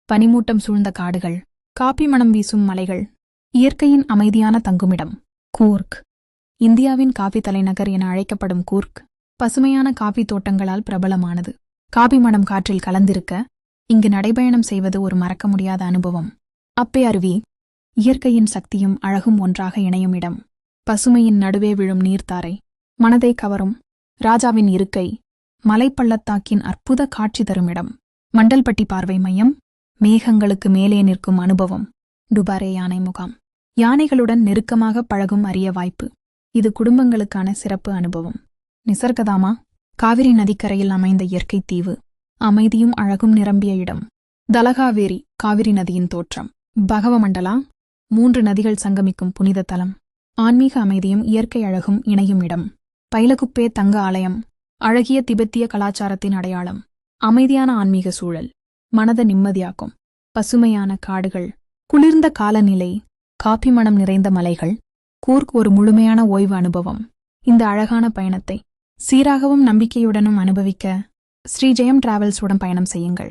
பனிமூட்டம் சூழ்ந்த காடுகள், காபி மணம் வீசும் மலைகள், இயற்கையின் அமைதியான தங்குமிடம். கூர்க். இந்தியாவின் காபி தலைநகர் என அழைக்கப்படும் கூர்க் பசுமையான காபி தோட்டங்களால் பிரபலமானது. காபி மணம் காற்றில் கலந்திருக்க இங்கு நடைபயணம் செய்வது ஒரு மறக்க முடியாத அனுபவம். அப்பே அருவி, இயற்கையின் சக்தியும் அழகும் ஒன்றாக இணையும் இடம். பசுமையின் நடுவே விழும் நீர்த்தாரை, மனதை கவரும் ராஜாவின் இருக்கை, மலைப்பள்ளத்தாக்கின் அற்புத காட்சி தரும் இடம். மண்டல்பட்டி பார்வை மையம், மேகங்களுக்கு மேலே நிற்கும் அனுபவம். டுபாரே யானை முகாம், யானைகளுடன் நெருக்கமாக பழகும் அரிய வாய்ப்பு. இது குடும்பங்களுக்கான சிறப்பு அனுபவம். நிசர்கதாமா, காவிரி நதிக்கரையில் அமைந்த இயற்கை தீவு, அமைதியும் அழகும் நிரம்பிய இடம். தலகாவேரி, காவிரி நதியின் தோற்றம். பகவமண்டலா, 3 நதிகள் சங்கமிக்கும் புனித தலம், ஆன்மீக அமைதியும் இயற்கை அழகும் இணையும் இடம். பைலகுப்பே தங்க ஆலயம், அழகிய திபெத்திய கலாச்சாரத்தின் அடையாளம். அமைதியான ஆன்மீக சூழல், மனத நிம்மதியாக்கும். பசுமையான காடுகள், குளிர்ந்த காலநிலை, காபி மணம் நிறைந்த மலைகள். கூர்க் ஒரு முழுமையான ஓய்வு அனுபவம். இந்த அழகான பயணத்தை சீராகவும் நம்பிக்கையுடனும் அனுபவிக்க ஸ்ரீ ஜெயம் டிராவல்ஸ் உடன் பயணம் செய்யுங்கள்.